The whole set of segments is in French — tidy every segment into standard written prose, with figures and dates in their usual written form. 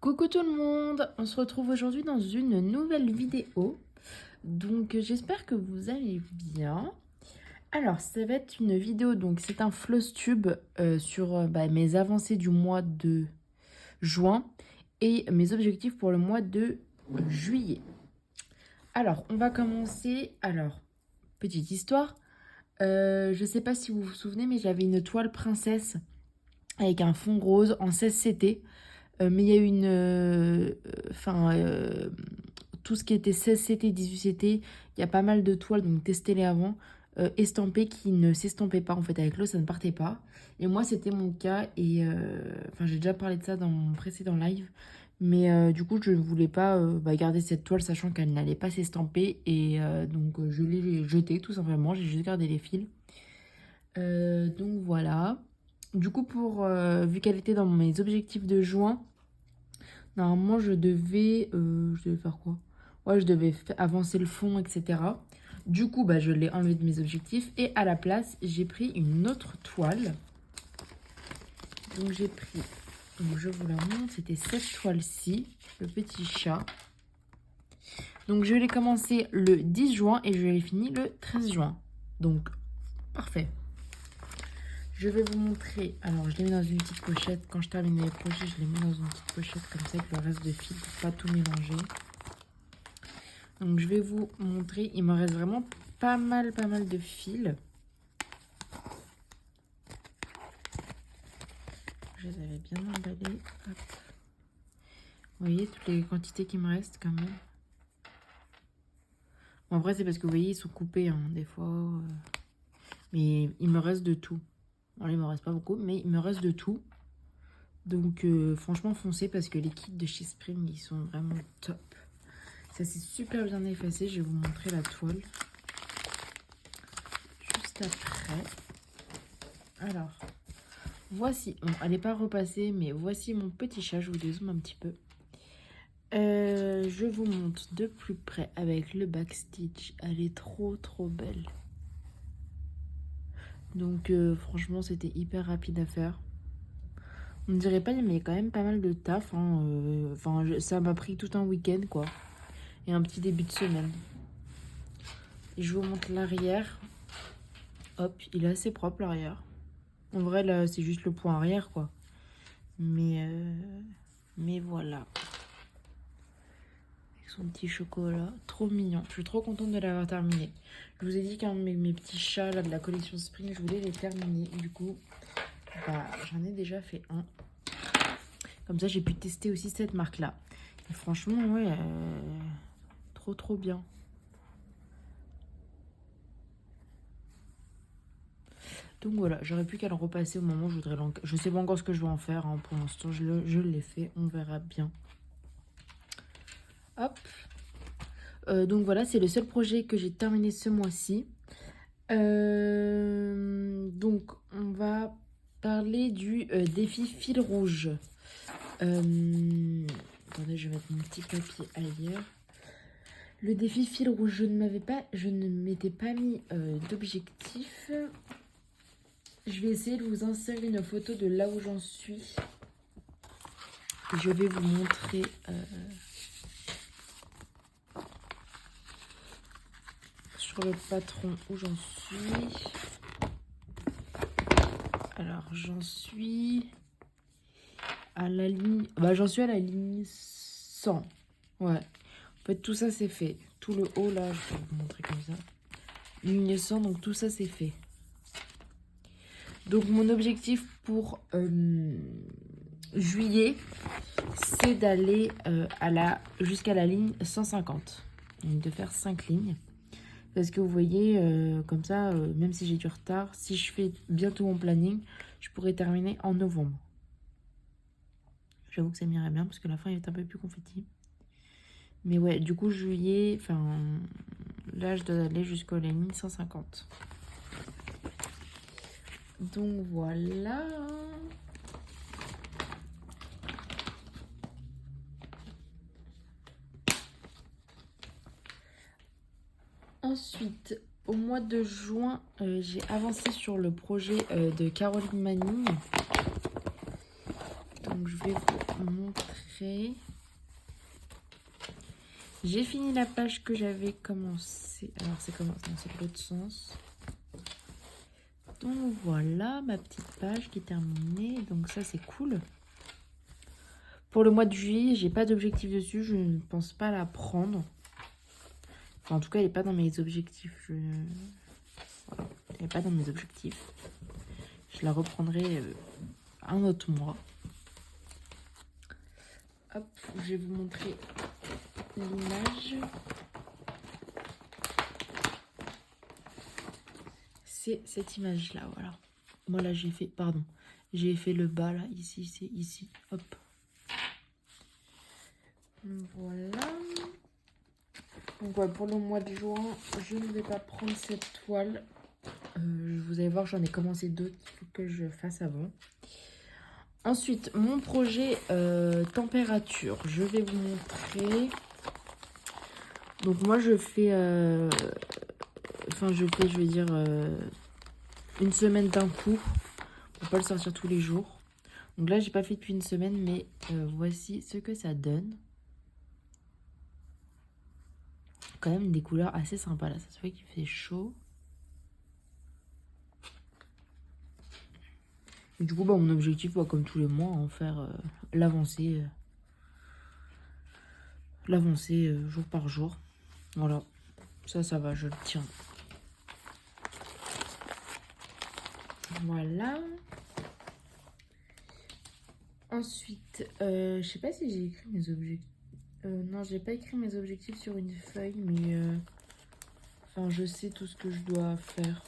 Coucou tout le monde, on se retrouve aujourd'hui dans une nouvelle vidéo. Donc j'espère que vous allez bien. Alors ça va être une vidéo, donc c'est un floss tube sur mes avancées du mois de juin et mes objectifs pour le mois de juillet. Alors on va commencer, petite histoire. Je sais pas si vous vous souvenez, mais j'avais une toile princesse avec un fond rose en 16CT. Mais il y a eu tout ce qui était 16CT, 18CT, il y a pas mal de toiles, donc testez-les avant, estampées qui ne s'estampaient pas, en fait, avec l'eau, ça ne partait pas. Et moi, c'était mon cas, et j'ai déjà parlé de ça dans mon précédent live, mais du coup, je ne voulais pas garder cette toile, sachant qu'elle n'allait pas s'estamper, et donc je l'ai jetée, tout simplement, j'ai juste gardé les fils. Donc voilà. Du coup, vu qu'elle était dans mes objectifs de juin, normalement, je devais faire quoi? Ouais, je devais avancer le fond, etc. Du coup, je l'ai enlevé de mes objectifs. Et à la place, j'ai pris une autre toile. Donc, j'ai pris... Donc, je vous la montre. C'était cette toile-ci, le petit chat. Donc, je l'ai commencé le 10 juin et je l'ai fini le 13 juin. Donc, parfait. Je vais vous montrer. Alors, je l'ai mis dans une petite pochette. Quand je termine les projets, je les mets dans une petite pochette comme ça avec le reste de fil pour pas tout mélanger. Donc, je vais vous montrer. Il me reste vraiment pas mal de fils. Je les avais bien emballés. Hop. Vous voyez toutes les quantités qui me restent quand même. Bon, après, c'est parce que vous voyez, ils sont coupés hein, des fois. Mais il me reste de tout. Bon, là, il me reste pas beaucoup, mais il me reste de tout. Donc, franchement, foncez parce que les kits de chez Spring, ils sont vraiment top. Ça s'est super bien effacé. Je vais vous montrer la toile. Juste après. Alors, voici. Bon, elle n'est pas repassée, mais voici mon petit chat. Je vous dézoome un petit peu. Je vous montre de plus près avec le backstitch. Elle est trop belle. Donc, franchement, c'était hyper rapide à faire. On ne dirait pas, mais il y a quand même pas mal de taf. Hein. Ça m'a pris tout un week-end, quoi. Et un petit début de semaine. Et je vous montre l'arrière. Hop, il est assez propre, l'arrière. En vrai, là, c'est juste le point arrière, quoi. Mais voilà. Avec son petit chocolat. Trop mignon. Je suis trop contente de l'avoir terminé. Je vous ai dit qu'un de mes petits chats, là, de la collection Spring, je voulais les terminer. Du coup, j'en ai déjà fait un. Comme ça, j'ai pu tester aussi cette marque-là. Et franchement, ouais, trop bien. Donc voilà, j'aurais pu qu'à le repasser au moment où je voudrais l'encaler. Je sais pas encore ce que je vais en faire. Hein. Pour l'instant, je l'ai fait. On verra bien. Hop. Donc voilà, c'est le seul projet que j'ai terminé ce mois-ci. Donc, on va parler du défi fil rouge. Attendez, je vais mettre mon petit papier ailleurs. Le défi fil rouge, je ne m'étais pas mis d'objectif. Je vais essayer de vous insérer une photo de là où j'en suis. Je vais vous montrer sur le patron où j'en suis. Alors, j'en suis à la ligne... j'en suis à la ligne 100. Ouais. En fait, tout ça, c'est fait. Tout le haut, là, je vais vous montrer comme ça. Ligne 100, donc tout ça, c'est fait. Donc, mon objectif pour juillet, c'est d'aller jusqu'à la ligne 150. Donc, de faire 5 lignes. Parce que vous voyez, comme ça, même si j'ai du retard, si je fais bientôt mon planning, je pourrais terminer en novembre. J'avoue que ça m'irait bien parce que la fin est un peu plus confetti. Mais ouais, du coup, juillet, là, je dois aller jusqu'à la ligne 150. Donc voilà. Ensuite, au mois de juin, j'ai avancé sur le projet de Caroline Manning. Donc je vais vous montrer. montrer. J'ai fini la page que j'avais commencé. Alors c'est comment? Non, c'est l'autre sens. Donc voilà ma petite page qui est terminée. Donc ça c'est cool. Pour le mois de juillet, j'ai pas d'objectif dessus. Je ne pense pas la prendre. Enfin, en tout cas, elle n'est pas dans mes objectifs. Voilà, elle n'est pas dans mes objectifs. Je la reprendrai un autre mois. Hop, je vais vous montrer l'image. C'est cette image-là, voilà. Moi, là, j'ai fait, pardon, j'ai fait le bas, là, ici, c'est ici. Hop. Voilà. Donc, ouais, pour le mois de juin, je ne vais pas prendre cette toile. Vous allez voir, j'en ai commencé d'autres qu'il faut que je fasse avant. Ensuite, mon projet température. Je vais vous montrer. Donc, moi, je fais... je vais dire, une semaine d'un coup. Pour pas le sortir tous les jours. Donc là, j'ai pas fait depuis une semaine, mais voici ce que ça donne. Quand même des couleurs assez sympas là. Ça se voit qu'il fait chaud. Et du coup, bah, mon objectif, bah, comme tous les mois, en faire l'avancée. Jour par jour. Voilà. Ça va, je le tiens. Voilà. Ensuite, je sais pas si j'ai écrit mes objectifs. Non, j'ai pas écrit mes objectifs sur une feuille, mais enfin, je sais tout ce que je dois faire.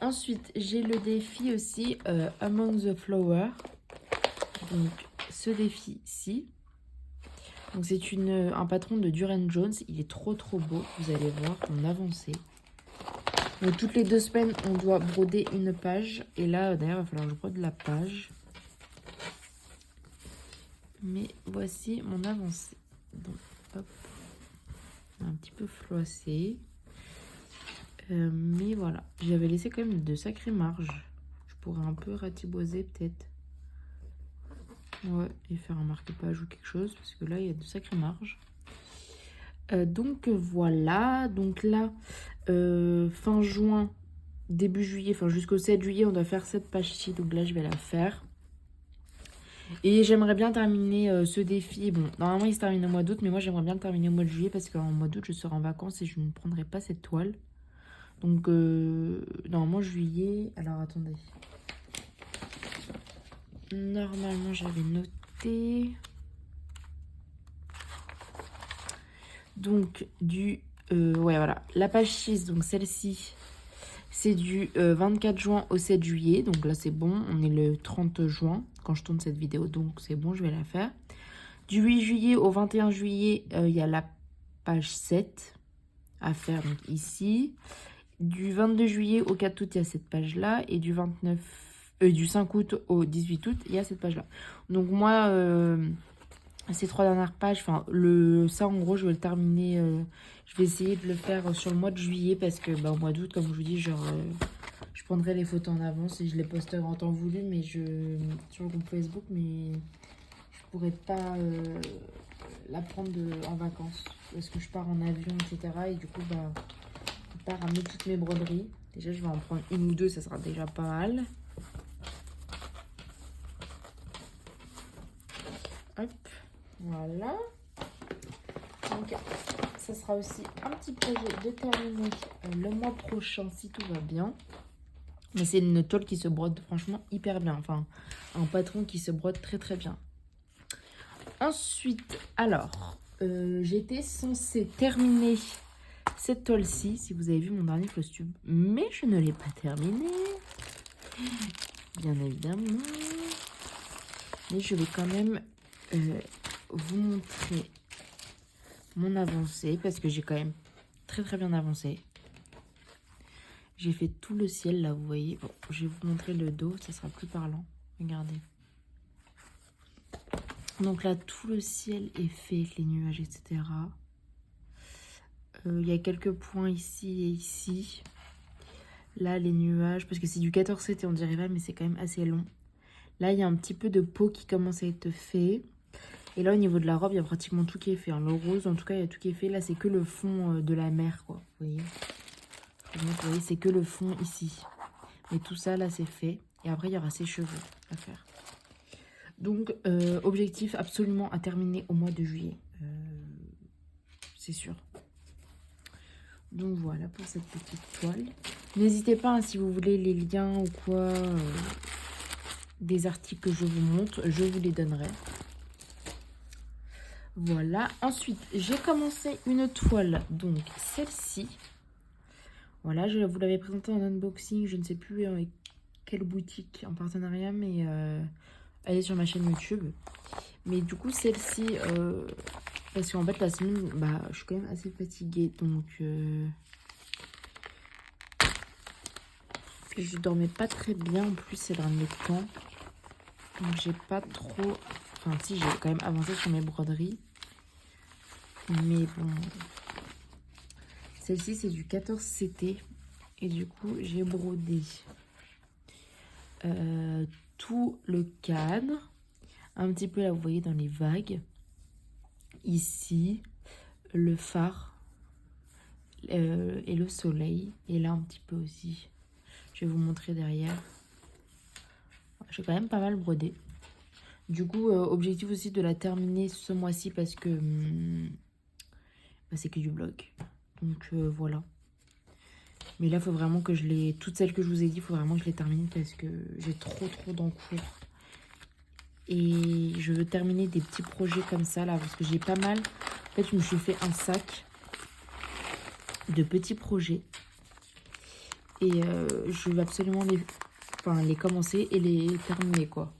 Ensuite, j'ai le défi aussi Among the Flowers. Donc, ce défi-ci. Donc, c'est un patron de Duran Jones. Il est trop beau. Vous allez voir en avancée. Donc, toutes les 2 semaines, on doit broder une page. Et là, d'ailleurs, il va falloir que je brode la page. Mais voici mon avancée. Donc, hop. Un petit peu floissé. Mais voilà. J'avais laissé quand même de sacrées marges. Je pourrais un peu ratiboiser peut-être. Ouais, et faire un marque-page ou quelque chose. Parce que là, il y a de sacrées marges. Donc voilà. Donc là, fin juin, début juillet, enfin jusqu'au 7 juillet, on doit faire cette page-ci. Donc là, je vais la faire. Et j'aimerais bien terminer ce défi. Bon, normalement, il se termine au mois d'août, mais moi, j'aimerais bien le terminer au mois de juillet parce qu'en mois d'août, je serai en vacances et je ne prendrai pas cette toile. Donc, normalement, juillet... Alors, attendez. Normalement, j'avais noté... Donc, ouais, voilà. La page 6, donc celle-ci, c'est du 24 juin au 7 juillet. Donc là, c'est bon. On est le 30 juin quand je tourne cette vidéo. Donc, c'est bon, je vais la faire. Du 8 juillet au 21 juillet, il y a la page 7 à faire donc ici. Du 22 juillet au 4 août, il y a cette page-là. Et du 5 août au 18 août, il y a cette page-là. Donc moi, ces 3 dernières pages, enfin, ça en gros, je vais le terminer. Je vais essayer de le faire sur le mois de juillet parce que bah, au mois d'août, comme je vous dis, genre, je prendrai les photos en avance et je les posterai en temps voulu, mais sur le groupe Facebook, mais je pourrais pas la prendre en vacances parce que je pars en avion, etc. Et du coup, bah, je peux pas ramener toutes mes broderies. Déjà, je vais en prendre une ou deux, ça sera déjà pas mal. Hop, voilà. Donc, ça sera aussi un petit projet de terminer le mois prochain si tout va bien. Mais c'est une toile qui se brode franchement hyper bien. Enfin, un patron qui se brode très bien. Ensuite, alors, j'étais censée terminer cette toile-ci, si vous avez vu mon dernier costume. Mais je ne l'ai pas terminée, bien évidemment. Mais je vais quand même vous montrer mon avancée parce que j'ai quand même très bien avancé. J'ai fait tout le ciel là, vous voyez. Bon, je vais vous montrer le dos, ça sera plus parlant. Regardez. Donc là, tout le ciel est fait avec les nuages, etc. Il y a quelques points ici et ici. Là, les nuages, parce que c'est du 14-7 et on dirait pas, mais c'est quand même assez long. Là, il y a un petit peu de peau qui commence à être fait. Et là, au niveau de la robe, il y a pratiquement tout qui est fait. Hein. Le rose, en tout cas, il y a tout qui est fait. Là, c'est que le fond de la mer, quoi. Vous voyez, c'est que le fond ici. Mais tout ça, là, c'est fait. Et après, il y aura ses cheveux à faire. Donc, objectif absolument à terminer au mois de juillet. C'est sûr. Donc, voilà pour cette petite toile. N'hésitez pas, hein, si vous voulez les liens ou quoi, des articles que je vous montre, je vous les donnerai. Voilà. Ensuite, j'ai commencé une toile, donc celle-ci. Voilà, je vous l'avais présentée en unboxing, je ne sais plus avec quelle boutique en partenariat, mais elle est sur ma chaîne YouTube. Mais du coup, celle-ci, parce qu'en fait, la semaine, bah, je suis quand même assez fatiguée, donc je dormais pas très bien en plus ces derniers temps. Donc, j'ai pas trop... Enfin, si, j'ai quand même avancé sur mes broderies. Mais bon... Celle-ci, c'est du 14 CT. Et du coup, j'ai brodé tout le cadre. Un petit peu là, vous voyez, dans les vagues. Ici, le phare et le soleil. Et là, un petit peu aussi. Je vais vous montrer derrière. J'ai quand même pas mal brodé. Du coup, objectif aussi de la terminer ce mois-ci parce que bah, c'est que du bloc. Donc voilà. Mais là, il faut vraiment que je les... Toutes celles que je vous ai dit, il faut vraiment que je les termine parce que j'ai trop d'encours. Et je veux terminer des petits projets comme ça, là, parce que j'ai pas mal... En fait, je me suis fait un sac de petits projets. Et je veux absolument les commencer et les terminer, quoi.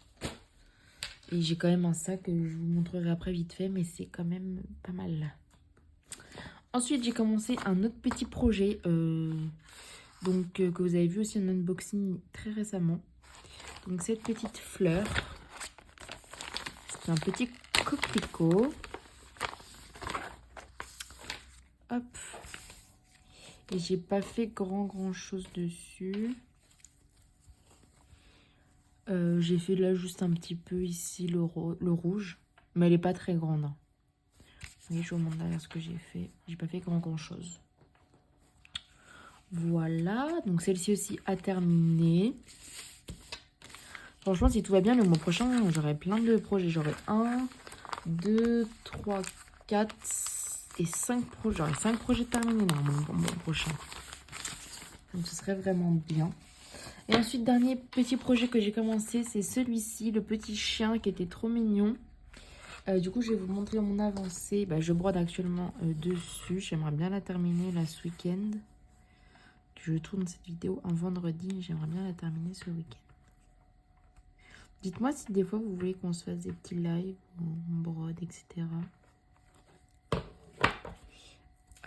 Et j'ai quand même un sac que je vous montrerai après vite fait, mais c'est quand même pas mal. Ensuite, j'ai commencé un autre petit projet... Donc, que vous avez vu aussi en unboxing très récemment. Donc, cette petite fleur. C'est un petit coquelicot. Hop. Et j'ai pas fait grand chose dessus. J'ai fait là juste un petit peu ici le rouge. Mais elle est pas très grande. Hein. Vous voyez, je vous montre derrière ce que j'ai fait. J'ai pas fait grand chose. Voilà. Donc, celle-ci aussi a terminé. Franchement, si tout va bien, le mois prochain, j'aurai plein de projets. J'aurai 1, 2, 3, 4 et 5 projets. J'aurai 5 projets terminés normalement pour le mois prochain. Donc, ce serait vraiment bien. Et ensuite, dernier petit projet que j'ai commencé, c'est celui-ci, le petit chien qui était trop mignon. Du coup, je vais vous montrer mon avancée. Bah, je brode actuellement dessus. J'aimerais bien la terminer là ce week-end. Je tourne cette vidéo un vendredi. J'aimerais bien la terminer ce week-end. Dites-moi si des fois vous voulez qu'on se fasse des petits lives, on brode, etc.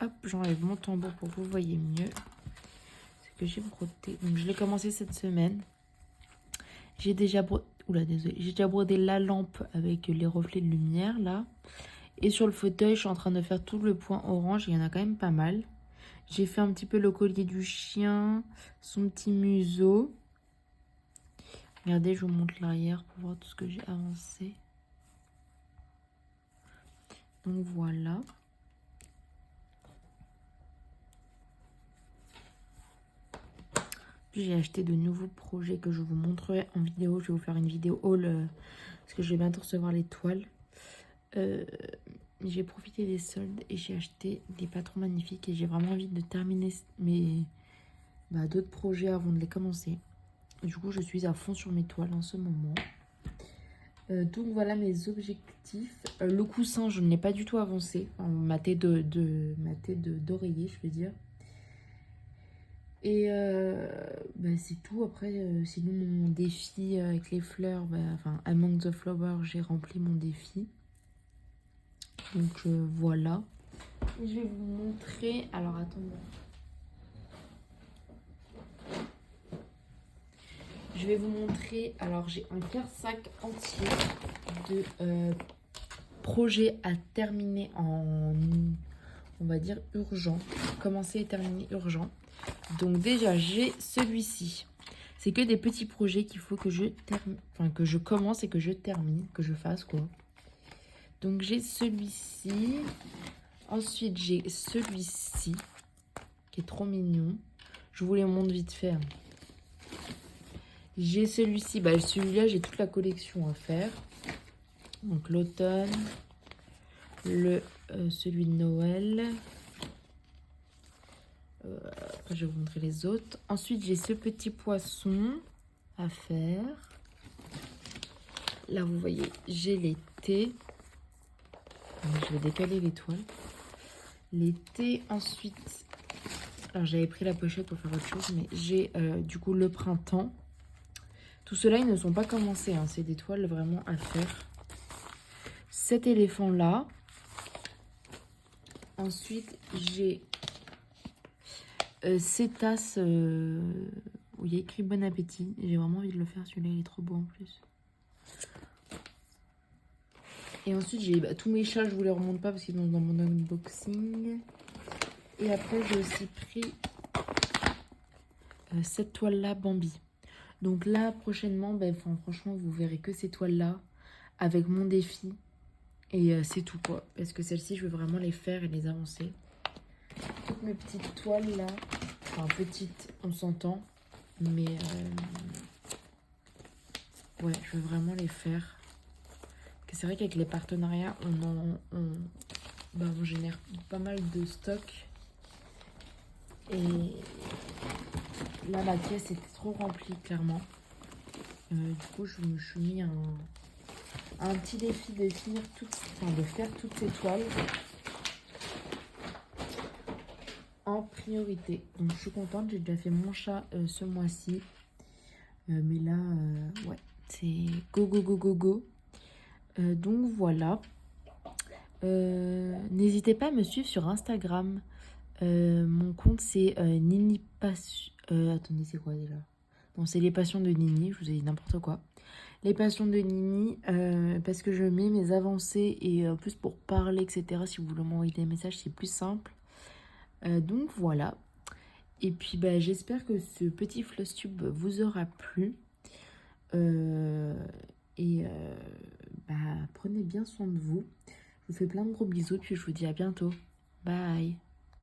Hop, j'enlève mon tambour pour que vous voyez mieux. C'est que j'ai brodé. Donc je l'ai commencé cette semaine. J'ai déjà brodé. Oula, désolé. J'ai déjà brodé la lampe avec les reflets de lumière là. Et sur le fauteuil, je suis en train de faire tout le point orange. Il y en a quand même pas mal. J'ai fait un petit peu le collier du chien, son petit museau. Regardez, je vous montre l'arrière pour voir tout ce que j'ai avancé. Donc voilà. Puis j'ai acheté de nouveaux projets que je vous montrerai en vidéo. Je vais vous faire une vidéo haul parce que je vais bientôt recevoir les toiles. J'ai profité des soldes et j'ai acheté des patrons magnifiques. Et j'ai vraiment envie de terminer mes d'autres projets avant de les commencer. Du coup, je suis à fond sur mes toiles en ce moment. Donc voilà mes objectifs. Le coussin, je ne l'ai pas du tout avancé. Enfin, ma tête d'oreiller, je veux dire. Et c'est tout. Après, sinon mon défi avec les fleurs, enfin Among the Flowers, j'ai rempli mon défi. Donc voilà. Et je vais vous montrer. Alors attendez. Je vais vous montrer. Alors j'ai un quart-sac entier de projets à terminer en, on va dire, urgent. Commencer et terminer urgent. Donc déjà j'ai celui-ci. C'est que des petits projets qu'il faut que je termine, enfin que je commence et que je termine, que je fasse quoi. Donc j'ai celui-ci. Ensuite j'ai celui-ci qui est trop mignon. Je vous les montre vite fait. J'ai celui-ci, bah celui-là j'ai toute la collection à faire. Donc l'automne, celui de Noël. Après je vais vous montrer les autres. Ensuite j'ai ce petit poisson à faire. Là vous voyez j'ai l'été. Je vais décaler l'étoile. L'été ensuite. Alors j'avais pris la pochette pour faire autre chose, mais j'ai du coup le printemps. Tout cela, ils ne sont pas commencés, hein. C'est des toiles vraiment à faire. Cet éléphant-là. Ensuite, j'ai ces tasses où il y a écrit bon appétit. J'ai vraiment envie de le faire, celui-là, il est trop beau en plus. Et ensuite, j'ai tous mes chats, je vous les remonte pas parce qu'ils sont dans mon unboxing. Et après, j'ai aussi pris cette toile-là, Bambi. Donc là, prochainement, franchement, vous verrez que ces toiles-là avec mon défi. Et c'est tout, quoi. Parce que celles-ci, je veux vraiment les faire et les avancer. Toutes mes petites toiles, là. Enfin, petites, on s'entend. Mais, ouais, je veux vraiment les faire. Parce que c'est vrai qu'avec les partenariats, on génère pas mal de stock. Et là, la caisse était trop remplie, clairement. Du coup, je me suis mis un petit défi de finir de faire toutes ces toiles en priorité. Donc, je suis contente. J'ai déjà fait mon chat ce mois-ci. Mais là, ouais, c'est go, go, go, go, go. Donc, voilà. N'hésitez pas à me suivre sur Instagram. Mon compte, c'est Nini Passion. Attendez, c'est quoi déjà? Non, c'est les passions de Nini. Je vous ai dit n'importe quoi. Les passions de Nini, parce que je mets mes avancées et en plus pour parler, etc. Si vous voulez m'envoyer des messages, c'est plus simple. Donc voilà. Et puis j'espère que ce petit Flosstube vous aura plu. Prenez bien soin de vous. Je vous fais plein de gros bisous, puis je vous dis à bientôt. Bye.